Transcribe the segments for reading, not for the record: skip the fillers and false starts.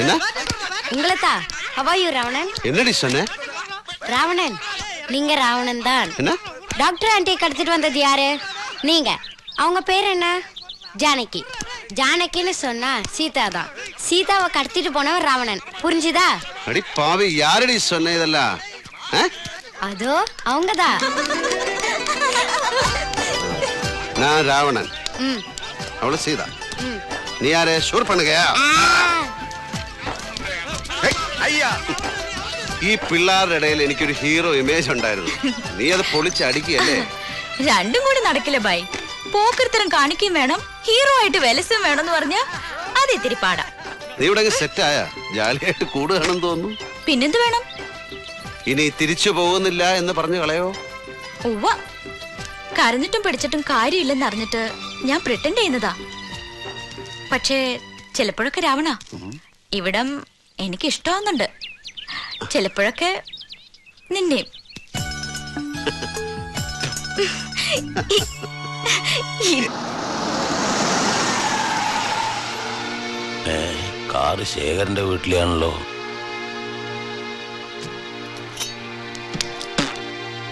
என்ன உங்களதா how are you Ravanan? என்னடி சொன்ன? ராவணன் நீங்க ராவணன் தான். என்ன? டாக்டர் ஆண்டி கடத்திட்டு வந்தது யாரு? நீங்க. அவங்க பேர் என்ன? ஜானகி. ஜானகின்னு சொன்னா சீதா தான். சீதாவை கடத்திட்டு போனவர் ராவணன். புரிஞ்சுதா? அடி பாவி, யாரடி சொன்ன இதெல்லாம்? அதோ அவங்கதான். நான் ராவணன், அவளு சீதா. നീ ആരെ ഷൂർ പണുകയാ? ഈ പിള്ളേരുടെ ഇടയിൽ എനിക്കൊരു ഹീറോ ഇമേജ് ഉണ്ടായിരുന്നു. നീ അത് പൊളിച്ചടിക്കല്ലേ? രണ്ടും കൂടി നടക്കില്ല ബൈ. പോക്കർത്തരം കാണിക്കുകയും വേണം, ഹീറോ ആയിട്ട് വിലസും വേണമെന്ന് പറഞ്ഞാ അത് ഇത്തിരി പാടാ. നീ ഇവിടെ സെറ്റായ ജാലിയായിട്ട് കൂടുകയാണെന്ന് തോന്നുന്നു. പിന്നെന്ത് വേണം? ഇനി തിരിച്ചു പോകുന്നില്ല എന്ന് പറഞ്ഞു കളയോ? ഉവ്വ, കരഞ്ഞിട്ടും പിടിച്ചിട്ടും കാര്യമില്ലെന്ന് അറിഞ്ഞിട്ട് ഞാൻ പ്രിട്ടൻഡ് ചെയ്യുന്നതാ. പക്ഷേ ചിലപ്പോഴൊക്കെ രാവണ ഇവിടം എനിക്ക് ഇഷ്ടമാവുന്നുണ്ട്. ചിലപ്പോഴൊക്കെ നിന്നെ. കാറ് ശേഖരന്റെ വീട്ടിലാണല്ലോ.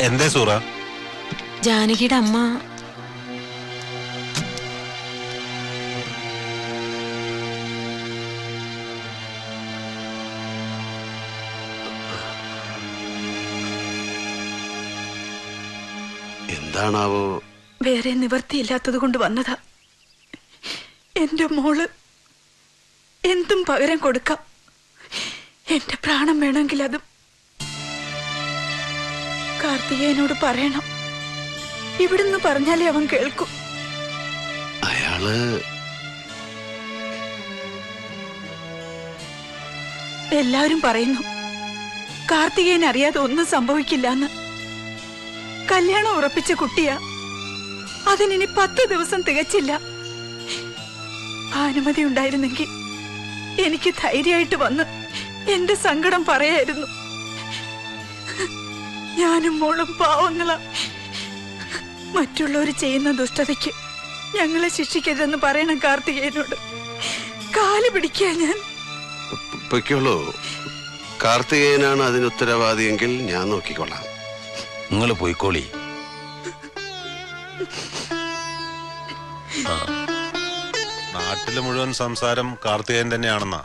എന്തേ സൂറ? ജാനകിയുടെ അമ്മ എന്താണാവോ? വേറെ നിവർത്തിയില്ലാത്തത് കൊണ്ട് വന്നതാ. എന്റെ മോള് എന്തും പകരം കൊടുക്കാം. എന്റെ പ്രാണം വേണമെങ്കിൽ അതും. കാർത്തികേയനോട് പറയണം. ഇവിടുന്ന് പറഞ്ഞാലേ അവൻ കേൾക്കും. അയാള് എല്ലാവരും പറയുന്നു കാർത്തികേയൻ അറിയാതെ ഒന്നും സംഭവിക്കില്ലെന്ന്. കല്യാണം ഉറപ്പിച്ച കുട്ടിയാ. അതിനി 10 ദിവസം തികച്ചില്ല. അനുമതി ഉണ്ടായിരുന്നെങ്കിൽ എനിക്ക് ധൈര്യമായിട്ട് വന്ന് എന്റെ സങ്കടം പറയായിരുന്നു. ഞാനും മോളും പാവങ്ങളാ. മറ്റുള്ളവർ ചെയ്യുന്ന ദുഷ്ടതയ്ക്ക് ഞങ്ങളെ ശിക്ഷിക്കരുതെന്ന് പറയണം കാർത്തികേയനോട്. കാല് പിടിക്കുക ഞാൻ. പൊയ്ക്കോളൂ. കാർത്തികേയനാണ് അതിന് ഉത്തരവാദിയെങ്കിൽ ഞാൻ നോക്കിക്കൊള്ളാം. നിങ്ങൾ പോയിക്കോളി. നാട്ടില് മുഴുവൻ സംസാരം കാർത്തികേയൻ തന്നെയാണെന്നാ.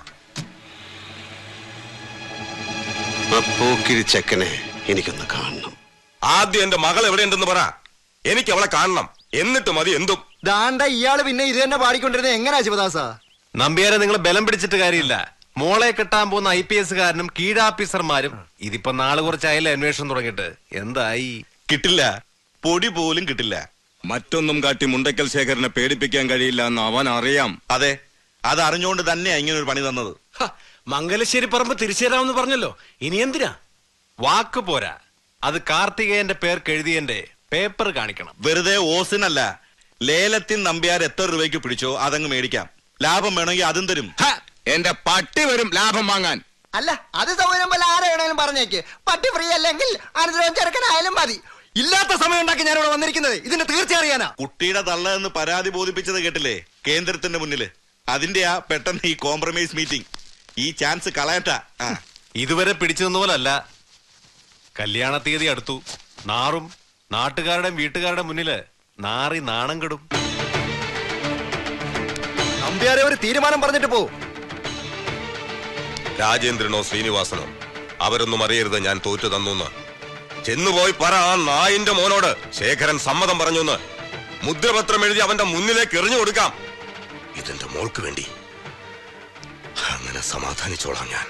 പോക്കിരി ചെക്കനെ എനിക്കൊന്ന് കാണണം. ആദ്യം എന്റെ മകൾ എവിടെയുണ്ടെന്ന് പറ. എനിക്ക് അവളെ കാണണം. എന്നിട്ട് മതി എന്തും. ദാണ്ട ഇയാള് പിന്നെ ഇത് തന്നെ പാടിക്കൊണ്ടിരുന്നത് എങ്ങനാ ശിവദാസ? നമ്പ്യാരെ നിങ്ങൾ ബലം പിടിച്ചിട്ട് കാര്യമില്ല. മോളെ കെട്ടാൻ പോകുന്ന IPS കാരനും കീഴാഫീസർമാരും ഇതിപ്പോ നാളെ കുറച്ചായാലും അന്വേഷണം തുടങ്ങിയിട്ട് എന്തായി? കിട്ടില്ല, പൊടി പോലും കിട്ടില്ല. മറ്റൊന്നും കാട്ടി മുണ്ടക്കൽ ശേഖരനെ പേടിപ്പിക്കാൻ കഴിയില്ല എന്ന് അവൻ അറിയാം. അതെ, അത് അറിഞ്ഞുകൊണ്ട് തന്നെയാ ഇങ്ങനെ ഒരു പണി തന്നത്. മംഗലശ്ശേരി പറമ്പ് തിരിച്ചു തരാമെന്ന് പറഞ്ഞല്ലോ, ഇനി എന്തിനാ? വാക്ക് പോരാ, അത് കാർത്തികേയന്റെ പേർക്ക് എഴുതിയന്റെ പേപ്പർ കാണിക്കണം. വെറുതെ ഓസിനല്ല, ലേലത്തിൽ നമ്പ്യാർ എത്ര രൂപയ്ക്ക് പിടിച്ചോ അതങ്ങ് മേടിക്കാം. ലാഭം വേണമെങ്കിൽ അതും തരും. എന്റെ പട്ടി വരും ലാഭം വാങ്ങാൻ. അല്ല, അത് സൗകര്യം പോലെ ആരെ വേണേലും പറഞ്ഞേക്ക്. പട്ടി ഫ്രീ അല്ലെങ്കിൽ അനുദ്രവം ചെറുക്കനായാലും മതി. ഇല്ലാത്ത സമയം ഉണ്ടാക്കി ഞാൻ ഇവിടെ വന്നിരിക്കുന്നത് ഇതിന്റെ തീർച്ച അറിയാനാ. കുട്ടിയുടെ തള്ള എന്ന് പരാതി ബോധിപ്പിച്ചത് കേട്ടില്ലേ കേന്ദ്രത്തിന്റെ മുന്നില്? അതിന്റെയാ പെട്ടെന്ന് ഈ കോംപ്രമൈസ് മീറ്റിംഗ്. ഈ ചാൻസ് കളയട്ടാ. ഇതുവരെ പിടിച്ചു നിന്ന പോലല്ല. കല്യാണ തീയതി അടുത്തു. നാറും നാട്ടുകാരുടെയും വീട്ടുകാരുടെ മുന്നില് നാറി നാണം കെടും. നമ്പ്യാരെ ഒരു തീരുമാനം പറഞ്ഞിട്ട് പോ. രാജേന്ദ്രനോ ശ്രീനിവാസനോ അവരൊന്നും അറിയരുത് ഞാൻ തോറ്റു തന്നു. ചെന്നുപോയി പറ ആ നായിന്റെ മോനോട് ശേഖരൻ സമ്മതം പറഞ്ഞു. മുദ്രപത്രം എഴുതി അവന്റെ മുന്നിലേക്ക് എറിഞ്ഞു കൊടുക്കാം. ഇതെന്റെ മോൾക്ക് വേണ്ടി. അങ്ങനെ സമാധാനിച്ചോളാം ഞാൻ.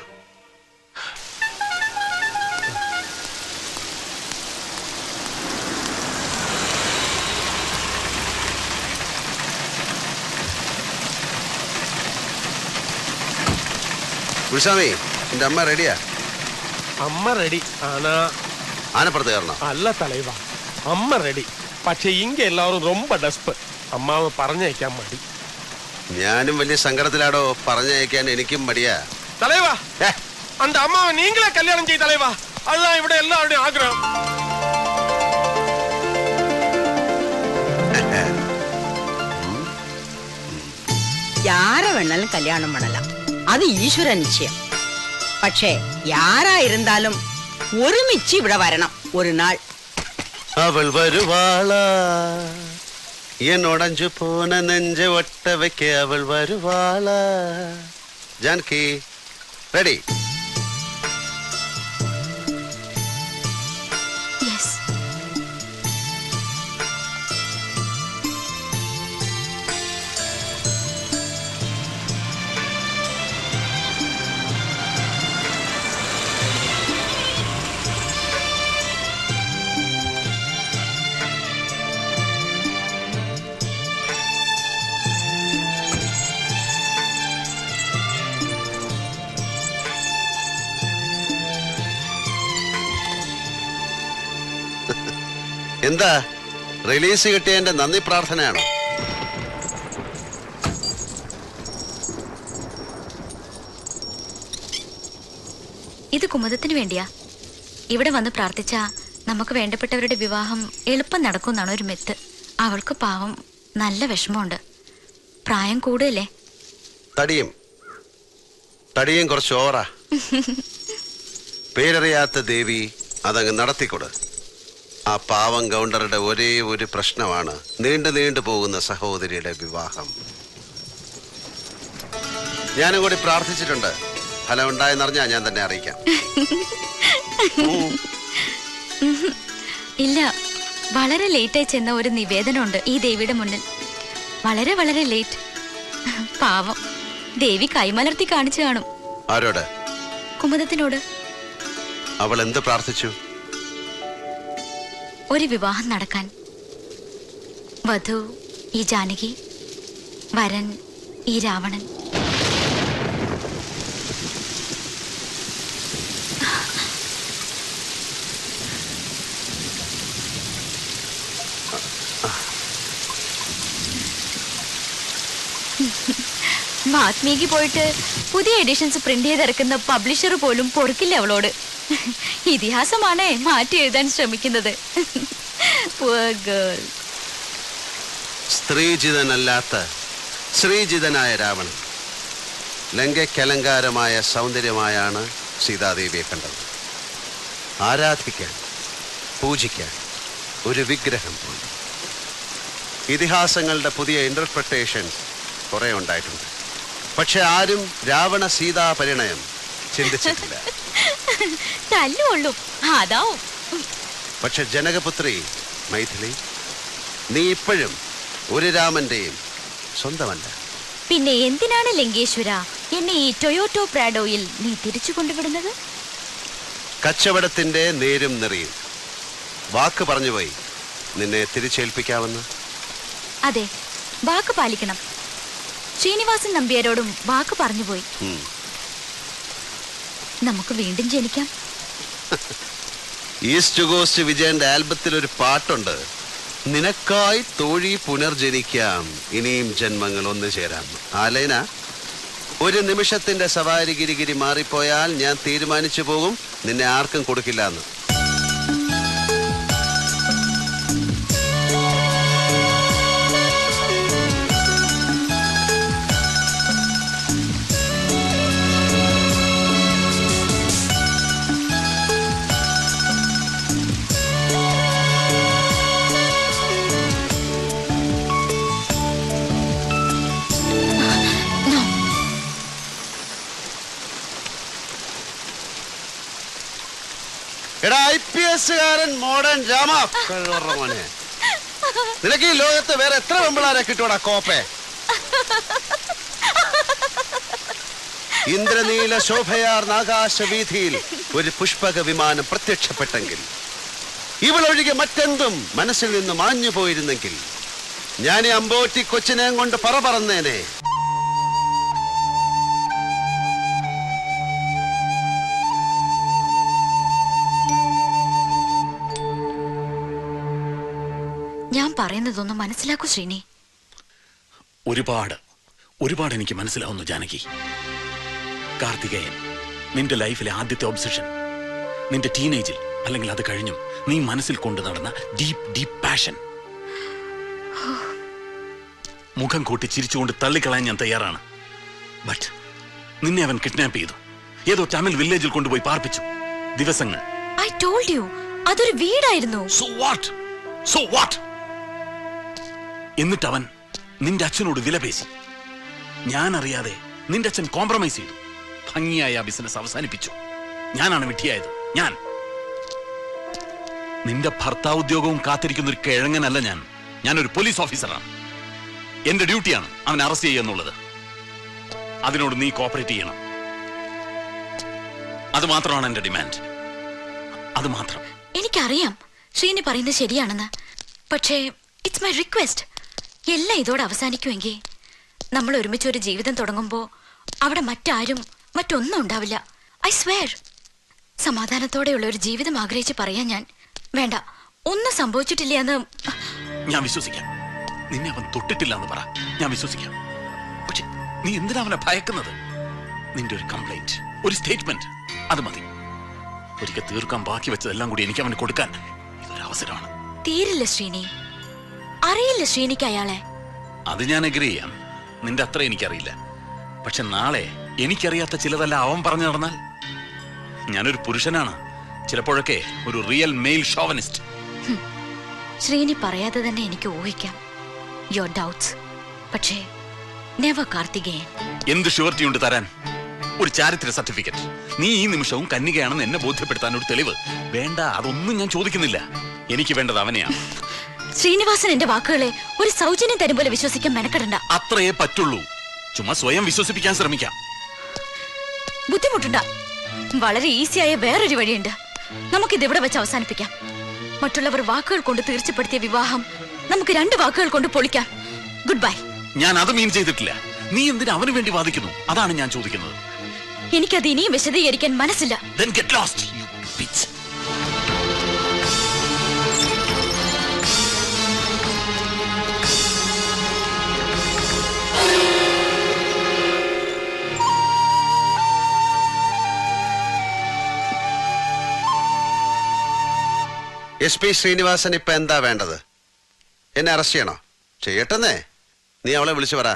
ഗുരുസ്വാമി, എന്റെ അമ്മ റെഡിയാ? അമ്മ റെഡി ആനാ? ആനപ്പുറത്ത് കയറണം. അല്ല തലൈവ, അമ്മ റെഡി. പക്ഷെ ഇങ്ങ എല്ലാവരും ரொம்ப ഡെസ്പ്. അമ്മാവ് പറഞ്ഞയക്കാൻ മടി. ഞാനും വലിയ സങ്കടത്തിലാടോ. പറഞ്ഞയക്കാൻ എനിക്കും മടിയാ. തലൈവ, അന്റെ അമ്മാവ് നീങ്ങളെ കല്യാണം ചെയ്ത് തലൈവ. അതാ ഇവിടെ എല്ലാവരുടെയും ആഗ്രഹം. யார வேணாலும் கல்யாணம் பண்ணலாம். അത് ഈശ്വര നിശ്ചയം. പക്ഷേ യാരായിരുന്നാലും ഒരുമിച്ച് ഇവിടെ വരണം ഒരു നാൾ. അവൾ വരുവാളാ എന്നോടഞ്ചു പോന നെഞ്ച ഒട്ട വെക്ക അവൾ വരുവാളാ. ജാനകി റെഡി? എന്താ റിലീസ് കിട്ടിയതിന്റെ നന്ദി പ്രാർത്ഥനയാണോ? ഇത് കുമുദത്തിന് വേണ്ടിയാ. ഇവിടെ വന്ന് പ്രാർത്ഥിച്ച നമുക്ക് വേണ്ടപ്പെട്ടവരുടെ വിവാഹം എളുപ്പം നടക്കുമെന്നാണ് ഒരു മിത്ത്. അവൾക്ക് പാവം നല്ല വിഷമമുണ്ട്. പ്രായം കൂടുതലേ. തടിയും കുറച്ച് ഓവറാ. പേരറിയാത്ത ദേവി അതങ്ങ് നടത്തിക്കൊടു. ആ പാവം ഗൗണ്ടറുടെ ഒരേ ഒരു പ്രശ്നമാണ് നീണ്ടു പോകുന്ന സഹോദരിയുടെ വിവാഹം. ഞാനും കൂടി പ്രാർത്ഥിച്ചിട്ടുണ്ട്. ഫലം ഉണ്ടായെന്നറിഞ്ഞാ ഞാൻ തന്നെ അറിയിക്കാം. ഇല്ല, വളരെ ലേറ്റായി ചെന്ന ഒരു നിവേദനമുണ്ട് ഈ ദേവിയുടെ മുന്നിൽ. വളരെ വളരെ ലേറ്റ്. പാവം ദേവി കൈമലർത്തി കാണിച്ചു കാണും. ആരോട്? കുമുദത്തിനോട്. അവൾ എന്ത് പ്രാർത്ഥിച്ചു? ഒരു വിവാഹം നടക്കാൻ. വധു ഈ ജാനകി, വരൻ ഈ രാവണൻ. വാത്മീകി പോയിട്ട് പുതിയ എഡിഷൻസ് പ്രിന്റ് ചെയ്തിറക്കുന്ന പബ്ലിഷർ പോലും പൊറുക്കില്ല അവളോട്. ഇതിഹാസമാണേ മാറ്റി എഴുതാൻ ശ്രമിക്കുന്നത്. സ്ത്രീജിതനല്ലാത്ത ശ്രീജിതനായ രാവണൻ ലങ്കയ്ക്കലങ്കാരമായ സൗന്ദര്യമായാണ് സീതാദേവിയെ കണ്ടത്. ആരാധിക്കാൻ, പൂജിക്കാൻ ഒരു വിഗ്രഹം പോലെ. ഇതിഹാസങ്ങളുടെ പുതിയ ഇന്റർപ്രിട്ടേഷൻസ് കുറെ ഉണ്ടായിട്ടുണ്ട്. പക്ഷെ ആരും രാവണ സീതാ പരിണയം ചിന്തിച്ചിട്ടില്ല. തല്ലുകൊള്ളും അതാവും. പക്ഷെ ജനകപുത്രി മൈഥിലി, നീ ഇപ്പോഴും ഒരു രാമന്റെയും സ്വന്തമല്ല. പിന്നെ എന്തിനാണ് ലങ്കേശ്വര എന്നെ ഈ ടൊയോട്ടോ പ്രാഡോയിൽ നീ തിരിച്ചു കൊണ്ടുവിടുന്നത്? കച്ചവടത്തിന്റെ നേരും നെറിയും. വാക്ക് പറഞ്ഞുപോയി നിന്നെ തിരിച്ചേൽപ്പിക്കാമെന്ന്. അതെ, വാക്ക് പാലിക്കണം. ശ്രീനിവാസൻ നമ്പ്യാരോടും വാക്ക് പറഞ്ഞുപോയി. നമുക്ക് വീണ്ടും ജനിക്കാം. ഈസ്റ്റ് കോസ്റ്റ് വിജയന്റെ ആൽബത്തിൽ ഒരു പാട്ടുണ്ട്, നിനക്കായി തോഴി പുനർജനിക്കാം, ഇനിയും ജന്മങ്ങൾ ഒന്നു ചേരാം. ആലൈന, ഒരു നിമിഷത്തിന്റെ സവാരി ഗിരിഗിരി മാറിപ്പോയാൽ ഞാൻ തീരുമാനിച്ചു പോകും നിന്നെ ആർക്കും കൊടുക്കില്ല എന്ന്. എടാ IPS കാരൻ മോഡേൺ രാമ മോനെ, നിനക്ക് ഈ ലോകത്ത് വേറെ എത്ര വെമ്പിളാരെ കിട്ടൂടാ കോപ്പെ? ഇന്ദ്രനീല ശോഭയാർന്ന ആകാശവീഥിയിൽ ഒരു പുഷ്പക വിമാനം പ്രത്യക്ഷപ്പെട്ടെങ്കിൽ, ഇവളൊഴികെ മറ്റെന്തും മനസ്സിൽ നിന്ന് മാഞ്ഞു പോയിരുന്നെങ്കിൽ, ഞാൻ ഈ അമ്പോറ്റി കൊച്ചിനെ കൊണ്ട് പറന്നേനെ. ഞാൻ പറയുന്നതൊന്നും മനസ്സിലാക്കൂ ശ്രീനി. ഒരുപാട് എനിക്ക് മനസ്സിലാവുന്നു ജാനകി. കാർത്തികേയൻ, നിന്റെ ലൈഫിലെ ആദ്യത്തെ ഒബ്സഷൻ, നിന്റെ ടീനേജിൽ അല്ലെങ്കിൽ അത് കഴിഞ്ഞും നീ മനസ്സിൽ കൊണ്ടു നടന്ന ഡീപ് പാഷൻ. മുഖം കൂട്ടി ചിരിച്ചുകൊണ്ട് തള്ളിക്കളയാൻ ഞാൻ തയ്യാറാണ്. നിന്നെ അവൻ കിഡ്നാപ്പ് ചെയ്തു. ഏതോ തമിഴ് വില്ലേജിൽ കൊണ്ടുപോയി പാർപ്പിച്ചു. ദിവസങ്ങൾ. ഐ ടോൾഡ് യു, അതൊരു വീടായിരുന്നു. So what? So what? എന്നിട്ട് അവൻ നിന്റെ അച്ഛനോട് വിലപേശി. ഞാൻ അറിയാതെ നിന്റെ അച്ഛൻ കോംപ്രമൈസ് ചെയ്തു. ഭംഗിയായ ആ ബിസിനസ് അവസാനിപ്പിച്ചു. ഞാനാണ് വിഡ്ഢിയായത്. നിന്റെ ഭർത്താവ് ഉദ്യോഗവും കാത്തിരിക്കുന്ന ഒരു കിഴങ്ങനല്ല ഞാൻ. ഞാനൊരു പോലീസ് ഓഫീസറാണ്. എന്റെ ഡ്യൂട്ടിയാണ് അവൻ അറസ്റ്റ് ചെയ്യുക എന്നുള്ളത്. അതിനോട് നീ കോപ്പറേറ്റ് ചെയ്യണം. അത് മാത്രമാണ് എന്റെ ഡിമാൻഡ്. അത് മാത്രം. എനിക്കറിയാം ശ്രീനി പറയുന്നത് ശരിയാണെന്ന്. പക്ഷേ ഇറ്റ്സ് മൈ റിക്വസ്റ്റ്. എല്ലാം ഇതോടെ അവസാനിക്കുമെങ്കിൽ നമ്മൾ ഒരുമിച്ച് ഒരു ജീവിതം തുടങ്ങുമ്പോൾ അവിടെ മറ്റൊന്നും ഉണ്ടാവില്ല. I swear. സമാധാനത്തോടെയുള്ള ഒരു ജീവിതം ആഗ്രഹിച്ച് പറയാൻ ഞാൻ. വേണ്ട, ഒന്നും സംഭവിച്ചിട്ടില്ല എന്ന് ഞാൻ വിശ്വസിക്കാം. നിന്നെ അവൻ തൊട്ടിട്ടില്ല എന്ന് പറ, ഞാൻ വിശ്വസിക്കാം. പക്ഷെ നീ എന്തിനാ അവനെ ഭയക്കുന്നത്? നിന്റെ ഒരു കംപ്ലൈന്റ്, ഒരു സ്റ്റേറ്റ്മെന്റ്, അത് മതി. ഒരിക്കൽ തീർക്കാൻ ബാക്കി വെച്ചതെല്ലാം കൂടി എനിക്ക് അവന് കൊടുക്കാൻ ഇതൊരു അവസരമാണ്. തീരില്ല ശ്രീനി. അറിയില്ല ശ്രീനിക്ക് അയാളെ. അത് ഞാൻ അഗ്രി ചെയ്യാം. നിന്റെ അത്ര എനിക്കറിയില്ല. പക്ഷെ നാളെ എനിക്കറിയാത്ത ചിലതല്ല അവൻ പറഞ്ഞു നടന്നാൽ? ഞാനൊരു പുരുഷനാണ്. ചിലപ്പോഴൊക്കെ ഒരു റിയൽ മെയിൽ ഷോവനിസ്റ്റ്. ശ്രീനി പറയാതെ തന്നെ എനിക്ക് ഊഹിക്കാം യുവർ ഡൗട്ട്സ്. പക്ഷേ നെവർ കാർത്തികേയൻ. എന്ത് ഷുവർട്ടി ഉണ്ട് തരാൻ? ഒരു ചാരിത്ര സർട്ടിഫിക്കറ്റ്. നീ ഈ നിമിഷവും കന്യകയാണെന്ന് എന്നെ ബോധ്യപ്പെടുത്താൻ ഒരു തെളിവ് വേണ്ട. അതൊന്നും ഞാൻ ചോദിക്കുന്നില്ല. എനിക്ക് വേണ്ടത് അവനെയാണ്. ശ്രീനിവാസൻ എന്റെ വാക്കുകളെ ഒരു സൗജന്യം തരും പോലെ വിശ്വസിക്കാൻ മെനക്കെടണ്ട. അത്രയേ പറ്റുള്ളൂ. ചുമ്മാ സ്വയം വിശ്വസിപ്പിക്കാൻ ശ്രമിക്കാം. ബുദ്ധിമുട്ടുണ്ട. വളരെ ഈസിയായ വേറൊരു വഴിയുണ്ട്. നമുക്കിത് ഇവിടെ വെച്ച് അവസാനിപ്പിക്കാം. മറ്റുള്ളവർ വാക്കുകൾ കൊണ്ട് തീർച്ചപ്പെടുത്തിയ വിവാഹം നമുക്ക് 2 വാക്കുകൾ കൊണ്ട് പൊളിക്കാം. Good bye. ഞാൻ അത് മീൻ ചെയ്തിട്ടില്ല. നീ എന്തിനാ അവന് വേണ്ടി വാദിക്കുന്നു? അതാണ് ഞാൻ ചോദിക്കുന്നത്. എനിക്കത് ഇനിയും വിശദീകരിക്കാൻ മനസ്സില്ല. Then get lost, you bitch. SP Sreenivasan ഇപ്പൊ എന്താ വേണ്ടത്? എന്നെ അറസ്റ്റ് ചെയ്യണോ? ചെയ്യട്ടെന്നേ. നീ അവളെ വിളിച്ചു പറ,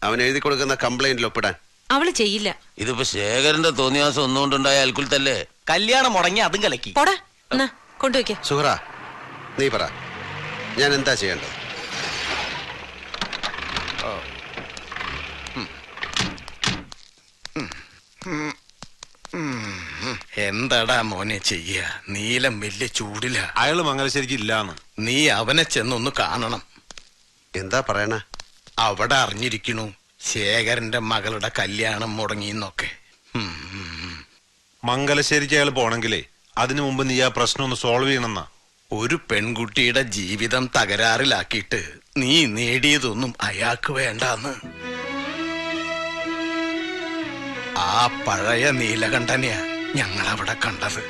അവൻ എഴുതി കൊടുക്കുന്ന കംപ്ലൈന്റിൽ ഒപ്പിടാൻ. അവള് ചെയ്യില്ല. ഇതിപ്പോ ശേഖരന്റെ തോന്നിയാസം ഒന്നുകൊണ്ടുണ്ടായ അൽക്കുലത്തല്ലേ? കല്യാണം മുടങ്ങി അതും കലക്കി. കൊണ്ടുവയ്ക്ക. സുഹറ, നീ പറ, ഞാൻ എന്താ ചെയ്യേണ്ടത്? എന്താടാ മോനെ ചെയ്യ? നീലം വലിയ ചൂടില. അയാള് മംഗലശ്ശേരിക്ക് ഇല്ലാന്ന്. നീ അവനെ ചെന്നൊന്ന് കാണണം. എന്താ പറയണ? അവിടെ അറിഞ്ഞിരിക്കണു ശേഖരന്റെ മകളുടെ കല്യാണം മുടങ്ങിന്നൊക്കെ. മംഗലശ്ശേരിക്ക് അയാൾ പോണെങ്കിലേ അതിനു മുമ്പ് നീ ആ പ്രശ്നം ഒന്ന് സോൾവ് ചെയ്യണമെന്നാ. ഒരു പെൺകുട്ടിയുടെ ജീവിതം തകരാറിലാക്കിയിട്ട് നീ നേടിയതൊന്നും അയാൾക്ക് വേണ്ടാന്ന്. ആ പഴയ നീലകണ്ഠനെയാ ഞങ്ങളവിടെ കണ്ടത്.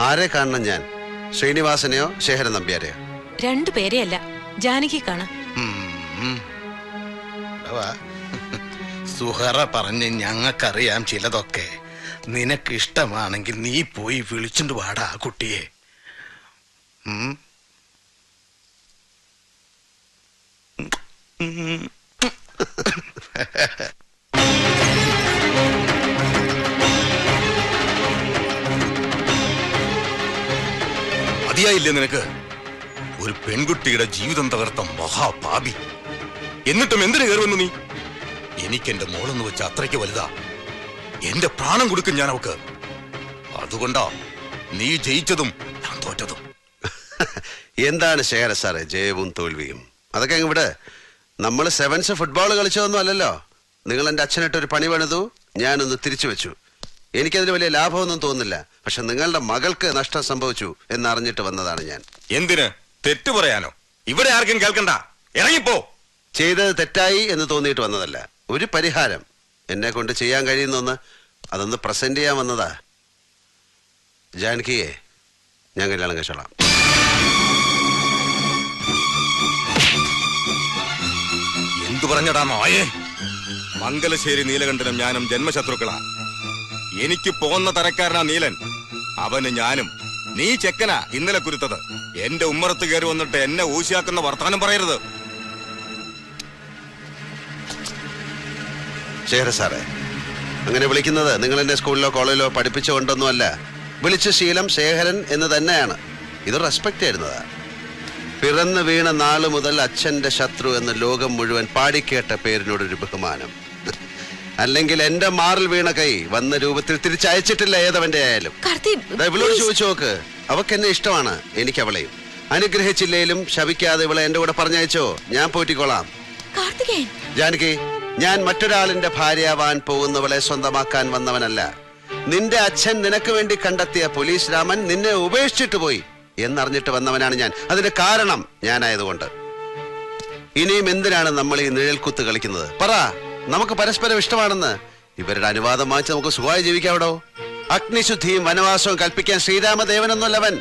ആരെ കാണണം ഞാൻ? ശ്രീനിവാസനെയോ ശേഖരൻ നമ്പ്യാരെയോ? 2 പേരെയല്ല, ജാനകി കാണാം. സുഹറ പറഞ്ഞ് ഞങ്ങൾക്കറിയാം ചിലതൊക്കെ. നിനക്ക് ഇഷ്ടമാണെങ്കിൽ നീ പോയി വിളിച്ചുകൊണ്ട് വാടാ ആ കുട്ടിയെ. മതിയായില്ലേ നിനക്ക്? ഒരു പെൺകുട്ടിയുടെ ജീവിതം തകർത്ത മഹാപാപി. എന്നിട്ടും എന്തിനു കയറുമെന്ന് നീ? എനിക്കെന്റെ മോളെന്ന് വെച്ച അത്രയ്ക്ക് വലുതാ. എന്റെ പ്രാണം കൊടുക്കും ഞാൻ അവക്ക്. അതുകൊണ്ടാ നീ ജയിച്ചതും ഞാൻ തോറ്റതും. എന്താണ് ശേഖര സാറേ ജയവും തോൽവിയും? അതൊക്കെ അങ്ങ് വിട്. നമ്മൾ സെവൻസ് ഫുട്ബോൾ കളിച്ചതൊന്നും അല്ലല്ലോ. നിങ്ങൾ എന്റെ അച്ഛനിട്ടൊരു പണി പണിതു, ഞാനൊന്ന് തിരിച്ചു വെച്ചു. എനിക്കതിന് വലിയ ലാഭമൊന്നും തോന്നുന്നില്ല. പക്ഷെ നിങ്ങളുടെ മകൾക്ക് നഷ്ടം സംഭവിച്ചു എന്നറിഞ്ഞിട്ട് വന്നതാണ് ഞാൻ. എന്തിന്? തെറ്റു പറയാനോ? ഇവിടെ ആർക്കും കേൾക്കണ്ട, ഇറങ്ങിപ്പോ. ചെയ്തത് തെറ്റായി എന്ന് തോന്നിയിട്ട് വന്നതല്ല. ഒരു പരിഹാരം എന്നെ കൊണ്ട് ചെയ്യാൻ കഴിയുന്നൊന്ന് അതൊന്ന് പ്രസന്റ് ചെയ്യാൻ വന്നതാ. ജാനകിയെ ഞാൻ കല്യാണം കഴിച്ചോളാം. എന്തു പറഞ്ഞടാ നായേ? മംഗലശ്ശേരി നീലകണ്ഠനും ഞാനും ജന്മശത്രുക്കളാ. എനിക്ക് പോന്ന തരക്കാരനാ നീലൻ. അവന് ഞാനും. നീ ചെക്കനാ ഇന്നലെ കുരുത്തത്. എന്റെ ഉമ്മറത്ത് കയറി വന്നിട്ട് എന്നെ ഊശിയാക്കുന്ന വർത്താനം പറയരുത്. ശേഖര സാറേ, അങ്ങനെ വിളിക്കുന്നത് നിങ്ങൾ എന്നെ സ്കൂളിലോ കോളേജിലോ പഠിപ്പിച്ചുകൊണ്ടൊന്നുമല്ല. വിളിച്ച ശീലം ശേഖരൻ എന്ന് തന്നെയാണ്. ഇത് റെസ്പെക്ട് ചെയ്യുന്നതാ. പിറന്നു വീണ നാള് മുതൽ അച്ഛന്റെ ശത്രു എന്ന് ലോകം മുഴുവൻ പാടിക്കേട്ട പേരിനോടൊരു ബഹുമാനം. അല്ലെങ്കിൽ എന്റെ മാറിൽ വീണ കൈ വന്ന രൂപത്തിൽ തിരിച്ചയച്ചിട്ടില്ല ഏതവന്റെ ആയാലും. ഇവളോട് ചോദിച്ചു നോക്ക്. അവക്ക് എന്നെ ഇഷ്ടമാണ്, എനിക്ക് അവളെയും. അനുഗ്രഹിച്ചില്ലേലും ശപിക്കാതെ ഇവളെ എന്റെ കൂടെ പറഞ്ഞയച്ചോ, ഞാൻ പോറ്റിക്കോളാം. ജാനകി, ഞാൻ മറ്റൊരാളിന്റെ ഭാര്യയാവാൻ പോകുന്നവളെ സ്വന്തമാക്കാൻ വന്നവനല്ല. നിന്റെ അച്ഛൻ നിനക്ക് വേണ്ടി കണ്ടെത്തിയ പോലീസ് രാമൻ നിന്നെ ഉപേക്ഷിച്ചിട്ട് പോയി എന്നറിഞ്ഞിട്ട് വന്നവനാണ് ഞാൻ. അതിന്റെ കാരണം ഞാനായതുകൊണ്ട്. ഇനിയും എന്തിനാണ് നമ്മൾ ഈ നിഴൽക്കുത്ത് കളിക്കുന്നത്? പറ, നമുക്ക് പരസ്പരം ഇഷ്ടമാണെന്ന്. ഇവരുടെ അനുവാദം വാങ്ങിച്ച് നമുക്ക് സുഖമായി ജീവിക്കാവിടോ. അഗ്നിശുദ്ധിയും വനവാസവും കൽപ്പിക്കാൻ ശ്രീരാമദേവനൊന്നുമല്ലവൻ.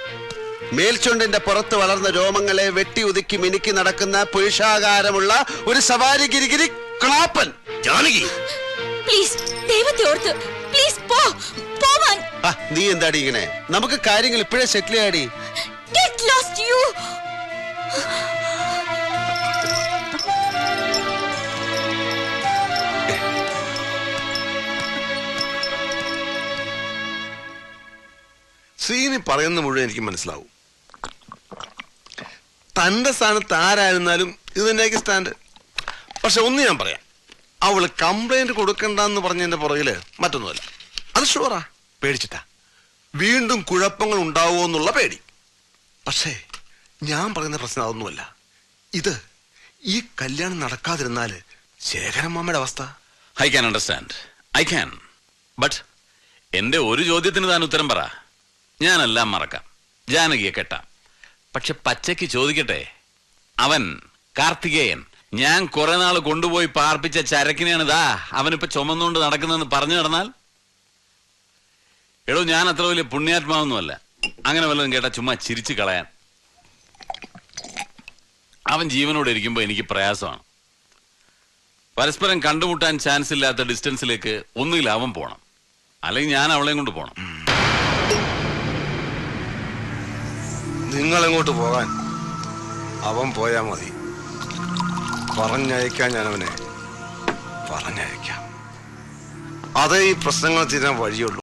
മേൽച്ചുണ്ടിന്റെ പുറത്ത് വളർന്ന രോമങ്ങളെ വെട്ടി ഒതുക്കി മിനുക്കി നടക്കുന്ന പുരുഷാകാരമുള്ള ഒരു സവാരി ഗിരിഗിരി ക്ലാപ്പൻ. ജാനകി, നീ എന്താടി ഇങ്ങനെ? നമുക്ക് കാര്യങ്ങൾ ഇപ്പോഴേ സെറ്റിൽ ചെയ്യാടി. ശ്രീനി പറയുന്ന മുഴുവൻ എനിക്ക് മനസ്സിലാവും. തന്റെ സ്ഥാനത്ത് ആരായിരുന്നാലും ഇത് തന്നെയായിരിക്കും സ്റ്റാൻഡ്. പക്ഷെ ഒന്ന് ഞാൻ പറയാം, അവള് കംപ്ലൈന്റ് കൊടുക്കണ്ടെന്ന് പറഞ്ഞതിന്റെ പുറകില് മറ്റൊന്നുമല്ല. അത് ഷുവറാ, പേടിച്ചിട്ടാ. വീണ്ടും കുഴപ്പങ്ങൾ ഉണ്ടാവുമോ എന്നുള്ള പേടി. പക്ഷേ ഞാൻ പറയുന്ന പ്രശ്നം അതൊന്നുമല്ല. ഇത് ഈ കല്യാണം നടക്കാതിരുന്നാല് ശേഖരമ്മയുടെ അവസ്ഥ. I can understand, I can. But എന്റെ ഒരു ചോദ്യത്തിന് താൻ ഉത്തരം പറ. ഞാനെല്ലാം മറക്കാം, ജാനകിയെ കെട്ടാം. പക്ഷെ പച്ചയ്ക്ക് ചോദിക്കട്ടെ, അവൻ കാർത്തികേയൻ ഞാൻ കുറെ നാൾ കൊണ്ടുപോയി പാർപ്പിച്ച ചരക്കിനെയാണ് ഇതാ അവനിപ്പോ ചുമന്നുകൊണ്ട് നടക്കുന്നതെന്ന് പറഞ്ഞു നടന്നാൽ? എടോ, ഞാൻ അത്ര വലിയ പുണ്യാത്മാവൊന്നുമല്ല അങ്ങനെ വല്ലതും കേട്ടാ ചുമ്മാ ചിരിച്ചു കളയാൻ. അവൻ ജീവനോടെ ഇരിക്കുമ്പോ എനിക്ക് പ്രയാസമാണ്. പരസ്പരം കണ്ടുമുട്ടാൻ ചാൻസ് ഇല്ലാത്ത ഡിസ്റ്റൻസിലേക്ക് ഒന്നുകിൽ അവൻ പോണം, അല്ലെങ്കിൽ ഞാൻ അവളെയും കൊണ്ട് പോണം. നിങ്ങളെങ്ങോട്ട് പോകാൻ അവൻ പോയാ മതി. പറഞ്ഞയക്കാൻ ഞാൻ അവനെ പറഞ്ഞയക്കാം. അതേ ഈ പ്രശ്നങ്ങൾ തീരാൻ വഴിയുള്ളൂ.